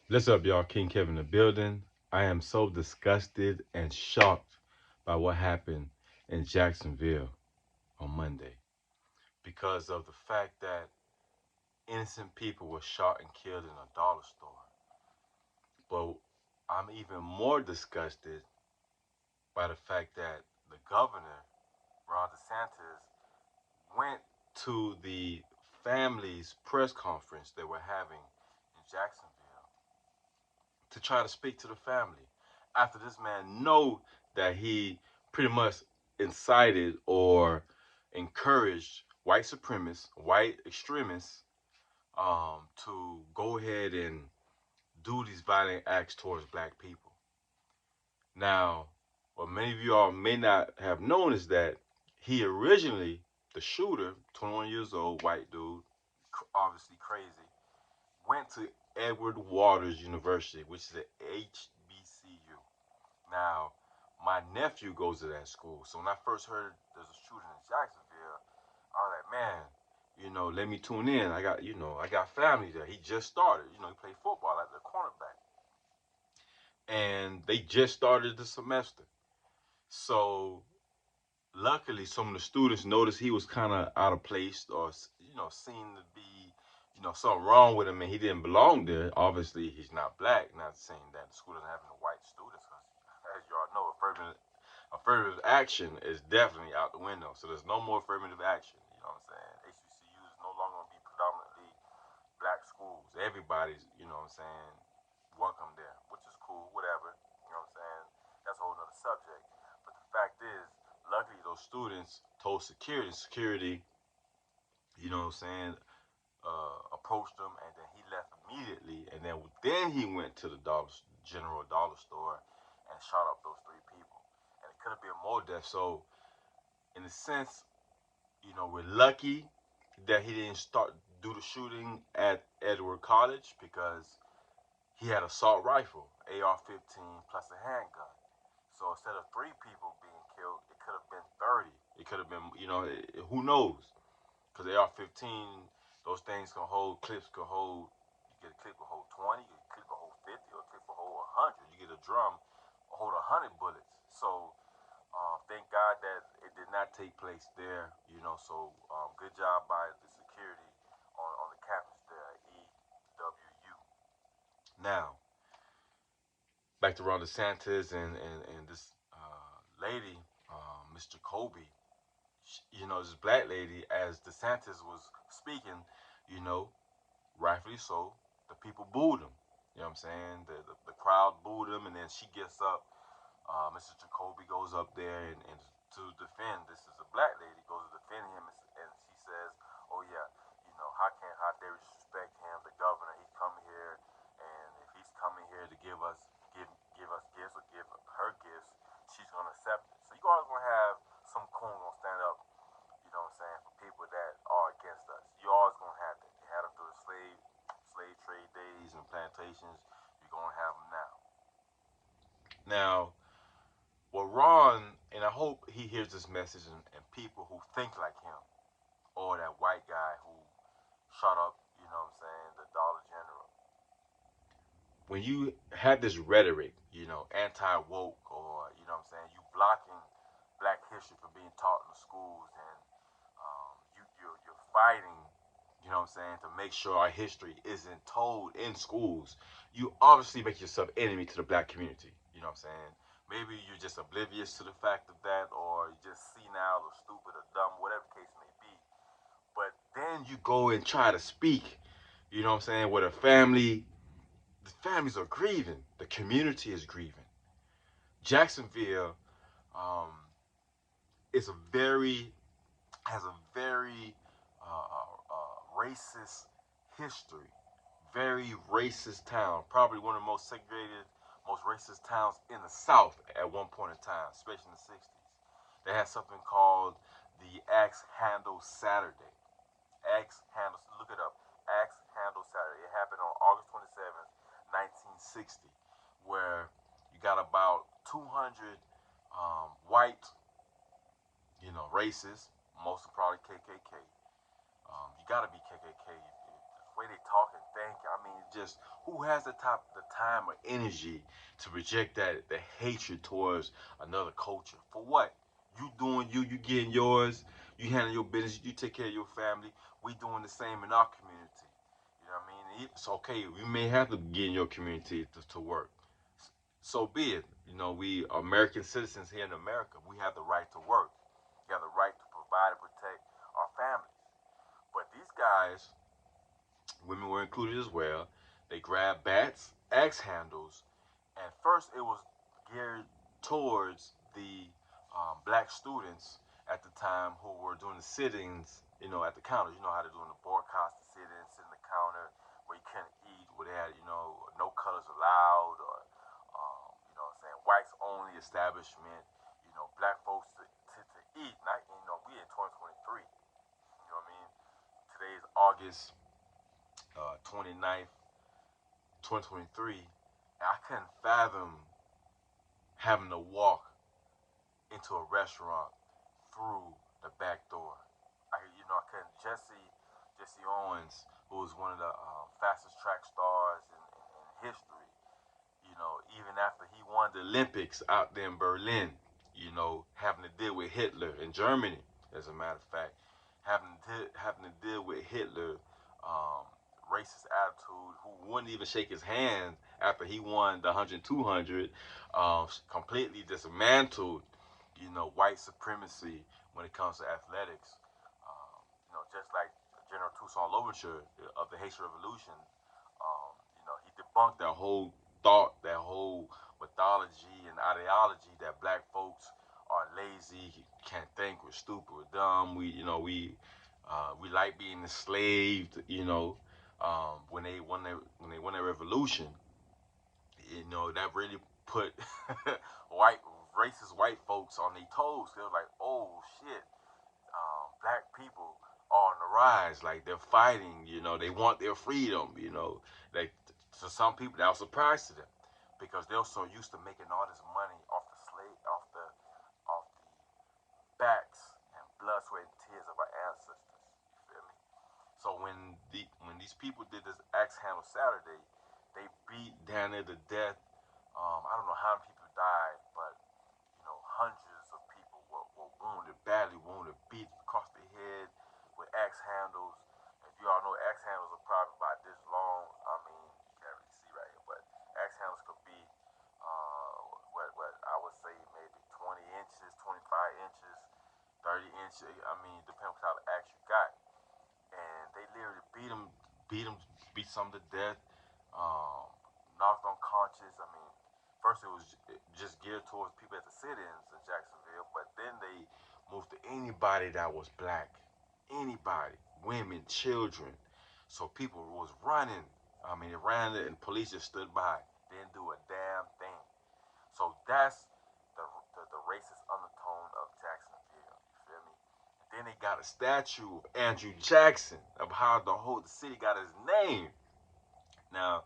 What's up, y'all? King Kevin in the building. I am so disgusted and shocked by what happened in Jacksonville on Monday because of the fact that innocent people were shot and killed in a dollar store. But I'm even more disgusted by the fact that the governor, Ron DeSantis, went to the family's press conference they were having in Jacksonville to try to speak to the family after this man know that he pretty much incited or encouraged white supremacists, white extremists, to go ahead and do these violent acts towards black people. Now, what many of you all may not have known is that he originally, the shooter, 21 years old, white dude, obviously crazy, went to Edward Waters University, which is a HBCU. Now, my nephew goes to that school. So when I first heard there's a shooting in Jacksonville, I was like, man, let me tune in. I got family there. He just started. He played football at the cornerback. And they just started the semester. So luckily, some of the students noticed he was kind of out of place or, seemed to be, something wrong with him and he didn't belong there. Obviously, he's not black. Not saying that the school doesn't have any white students. As y'all know, affirmative action is definitely out the window. So there's no more affirmative action. You know what I'm saying? HBCU is no longer going to be predominantly black schools. Everybody's, welcome there, which is cool, whatever. You know what I'm saying? That's a whole nother subject. But the fact is, luckily those students told security, what I'm saying, approached him, and then he left immediately, and then he went to the general dollar store and shot up those three people, and it could have been more deaths. So, in a sense, we're lucky that he didn't start do the shooting at Edward College because he had an assault rifle, AR-15 plus a handgun. So instead of three people being killed, it could have been 30. It could have been, who knows? Because AR-15, those things can hold, clips can hold, you get a clip can hold 20, you get a clip can hold 50, or a clip can hold 100. You get a drum, hold 100 bullets. So thank God that it did not take place there, so good job by the security on the campus there at EWU. Now, back to Ron DeSantis and this lady, Mr. Kobe, this black lady, as DeSantis was speaking, you know, rightfully so, the people booed him. You know what I'm saying? The crowd booed him, and then she gets up. Mr. Jacoby goes up there and to defend. This is a black lady goes to defend him, and she says, "Oh yeah, how they respect him, the governor? He come here, and if he's coming here to give us gifts or give her gifts, she's gonna accept it." So you always gonna have some coon gonna stand up, for people that are against us. You always gonna have that. You had them through the slave trade days and plantations. You're gonna have them now. Now, well, Ron, and I hope he hears this message, and people who think like him, or that white guy who shot up, the Dollar General. When you have this rhetoric, anti woke, or, you blocking black history from being taught in the schools, and you're fighting, to make sure our history isn't told in schools, you obviously make yourself enemy to the black community. You know what I'm saying? Maybe you're just oblivious to the fact of that, or you just senile or stupid or dumb, whatever the case may be. But then you go and try to speak, where the families are grieving, the community is grieving. Jacksonville um, is a very has a very racist history, very racist town, probably one of the most segregated, most racist towns in the South at one point in time, especially in the 60s. They had something called the Axe Handle Saturday. Axe Handle, look it up. Axe Handle Saturday. It happened on August 27th, 1960, where you got about 200 white, racists, most are probably KKK. You got to be KKK way they talk and think. I mean, just who has the time or energy to reject that the hatred towards another culture? For what? You doing you, you getting yours, you handling your business, you take care of your family. We doing the same in our community. You know what I mean? It's okay. We may have to get in your community to work. So be it. You know, we American citizens here in America, we have the right to work. We have the right to provide and protect our families. But these guys, women were included as well. They grabbed bats, axe handles, and first it was geared towards the black students at the time who were doing the sittings, you know, at the counters. You know how they're doing the boycotts, the sit-ins, sitting the counter where you can't eat, where they had, you know, no colors allowed, or, you know what I'm saying, whites only establishment, you know, black folks to eat. Not, you know, we in 2023, you know what I mean? Today is August 29th, 2023, and I couldn't fathom having to walk into a restaurant through the back door. I couldn't. Jesse Owens, who was one of the fastest track stars in history, you know, even after he won the Olympics out there in Berlin, you know, having to deal with Hitler in Germany, as a matter of fact, having to deal with Hitler, um, racist attitude, who wouldn't even shake his hand after he won the 100 200, completely dismantled, you know, white supremacy when it comes to athletics. You know, just like General Toussaint Louverture of the Haitian Revolution, you know, he debunked that whole thought, that whole mythology and ideology that black folks are lazy, can't think, we're stupid, we're dumb. We like being enslaved. You know, when they won their revolution, you know that really put white racist white folks on their toes. They were like, oh shit, black people are on the rise. Like they're fighting. You know, they want their freedom. You know, like to some people that was a surprise to them because they're so used to making all this money off the slave, off the backs and blood, sweat, and tears of our ancestors. You feel me? So when these people did this axe handle Saturday, they beat down there to death. I don't know how many people died, but you know, hundreds of people were wounded, badly wounded, beat across the head with axe handles. If you all know, axe handles are probably about this long. I mean, you can't really see right here, but axe handles could be what I would say maybe 20 inches, 25 inches, 30 inches. I mean, depending on how the axe you got. And they literally beat them, beat some to death, um, knocked unconscious. I mean, first it was just geared towards people at the sit-ins in Jacksonville, but then they moved to anybody that was black, anybody, women, children. So people was running. I mean, they ran it, and police just stood by, didn't do a damn thing. So that's the racist undertone of Jacksonville. You feel me? And then they got a statue of Andrew Jackson, of how the city got his name. Now,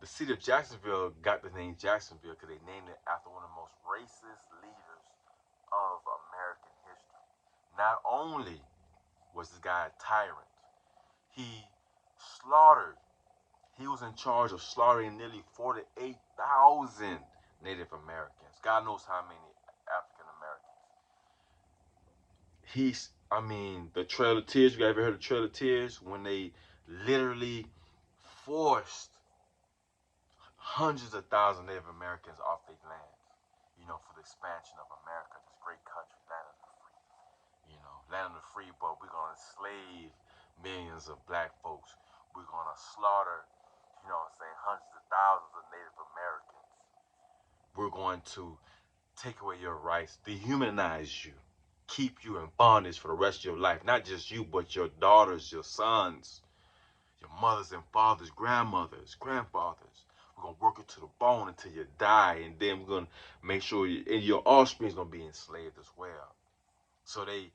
the city of Jacksonville got the name Jacksonville because they named it after one of the most racist leaders of American history. Not only was this guy a tyrant, he slaughtered, he was in charge of slaughtering nearly 48,000 Native Americans. God knows how many African Americans. I mean, the Trail of Tears, you guys ever heard of the Trail of Tears? When they literally forced hundreds of thousands of Native Americans off their lands, you know, for the expansion of America, this great country, land of the free. You know, land of the free, but we're going to enslave millions of black folks. We're going to slaughter, you know what I'm saying, hundreds of thousands of Native Americans. We're going to take away your rights, dehumanize you, keep you in bondage for the rest of your life. Not just you, but your daughters, your sons, your mothers and fathers, grandmothers, grandfathers. We're going to work it to the bone until you die, and then we're going to make sure and your offspring is going to be enslaved as well. So they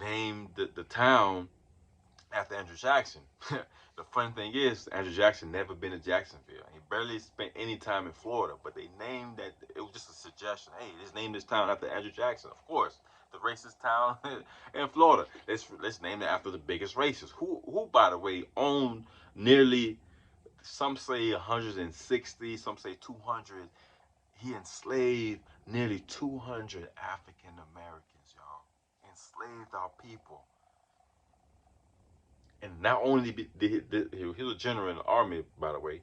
named the town after Andrew Jackson. The funny thing is, Andrew Jackson never been to Jacksonville. He barely spent any time in Florida, but they named that. It was just a suggestion. Hey, just name this town after Andrew Jackson. Of course, the racist town in Florida. Let's name it after the biggest racist. Who by the way owned nearly, some say 160, some say 200. He enslaved nearly 200 African Americans, y'all. Enslaved our people. And not only he was a general in the army, by the way.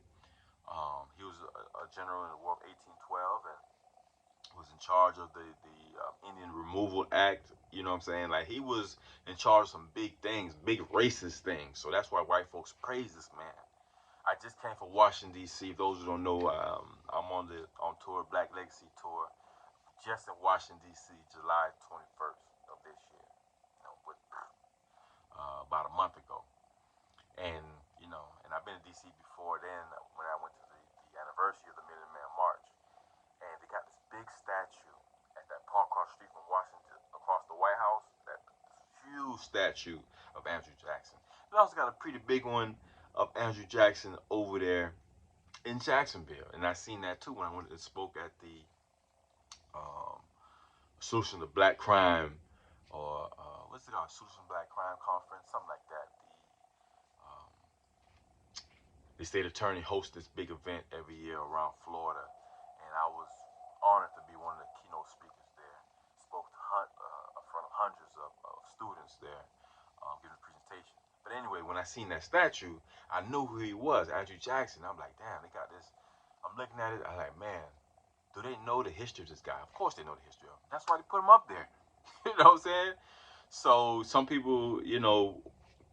He was a general in the War of 1812 and was in charge of the Indian Removal Act. You know what I'm saying? Like, he was in charge of some big things, big racist things. So that's why white folks praise this man. I just came from Washington D.C. Those who don't know, I'm on tour, Black Legacy tour, just in Washington D.C. July 21st of this year. About a month ago, and and I've been to D.C. before then when I went to the anniversary of the Million Man March, and they got this big statue at that park across the street from Washington, across the White House. That huge statue of Andrew Jackson. They also got a pretty big one of Andrew Jackson over there in Jacksonville, and I seen that too when I went and spoke at the um, Solution to Black Crime, or what's it called, Solution to Black Crime Conference, something like that. Um, the state attorney hosts this big event every year around Florida, and I was honored to be one of the keynote speakers there. Spoke in front of hundreds of students there, giving a presentation. But anyway, when I seen that statue, I knew who he was, Andrew Jackson. I'm like, damn, they got this. I'm looking at it. I'm like, man, do they know the history of this guy? Of course they know the history of him. That's why they put him up there. You know what I'm saying? So some people,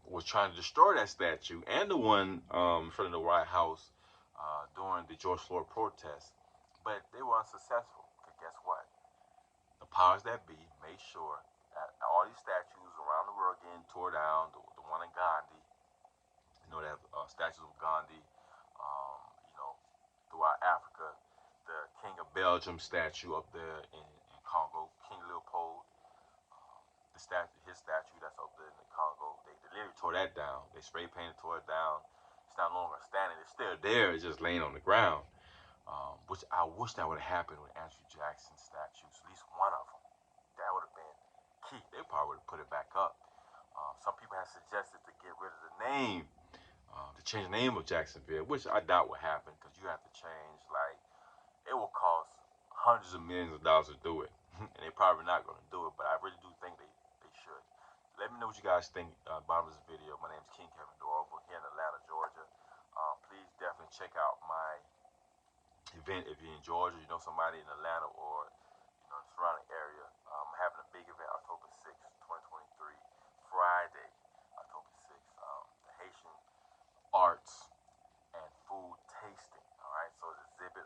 was trying to destroy that statue and the one in front of the White House during the George Floyd protest, but they were unsuccessful. Because guess what? The powers that be made sure that all these statues around the world getting tore down. The one in Gandhi, they have statues of Gandhi, um, you know, throughout Africa. The King of Belgium statue up there in Congo, King Leopold, his statue that's up there in the Congo. They literally tore that down. They spray painted, tore it down. It's not no longer standing. It's still there. It's just laying on the ground. Which I wish that would have happened with Andrew Jackson's statues. At least one of them. That would have been key. They probably would have put it back up. Some people have suggested to get rid of the name, to change the name of Jacksonville, which I doubt would happen because you have to change, like, it will cost hundreds of millions of dollars to do it. And they're probably not going to do it, but I really do think they should. Let me know what you guys think at the bottom of this video. My name is King Kevin Dorival here in Atlanta, Georgia. Please definitely check out my event if you're in Georgia, you know somebody in Atlanta or the surrounding area. I'm having a big event October 6th, 2023, Friday, October 6th. The Haitian arts and food tasting. All right, so it's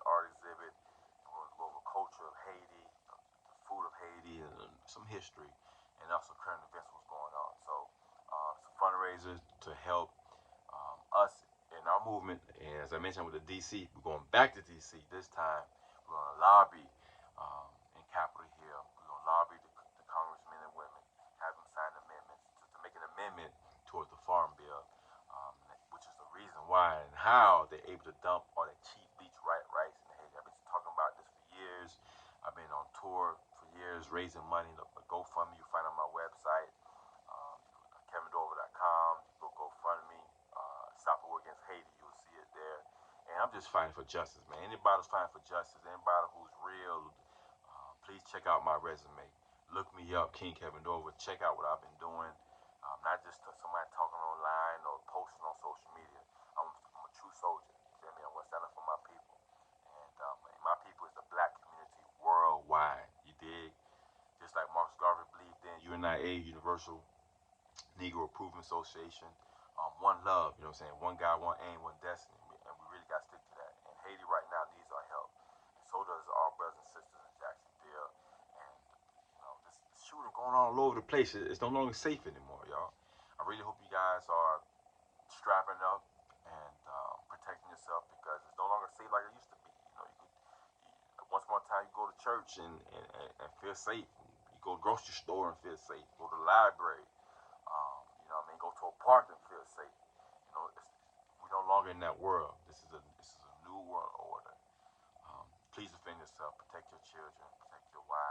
art exhibit. We're going to go over culture of Haiti, the food of Haiti, and some history, and also current events what's going on. So it's a fundraiser to help us in our movement. And as I mentioned with the DC, we're going back to DC this time. We're going to lobby in Capitol Hill. We're going to lobby the congressmen and women, have them sign amendments to make an amendment towards the Farm Bill, which is the reason why and how they're able to dump all that cheap beach rice in Haiti. I've been talking about this for years. I've been on tour for years raising money. The GoFundMe you find on my website, KevinDorval.com. Go GoFundMe. Stop the War Against Haiti. You'll see it there. And I'm just fighting for justice, man. Anybody who's fighting for justice, anybody who's real, please check out my resume. Look me up, King Kevin Dorival. Check out what I've been doing. Not just somebody talking online or posting on social media. I'm a true soldier. You feel me? I'm going to stand up for my people. And my people is the black community worldwide. You dig? Just like Marcus Garvey believed in UNIA, Universal Negro Improvement Association. One love, you know what I'm saying? One God, one aim, one destiny. And we really got to stick to that. And Haiti right now needs our help. And so does our brothers and sisters in Jacksonville. And, this shooting going on all over the place. It's no longer safe anymore, y'all. I really hope you guys are strapping up and protecting yourself, because it's no longer safe like it used to be. Once upon a time, you go to church and feel safe. You go to the grocery store and feel safe. Go to the library. Go to a park and feel safe. We're no longer in that world. This is a new world order. Please defend yourself, protect your children, protect your wives.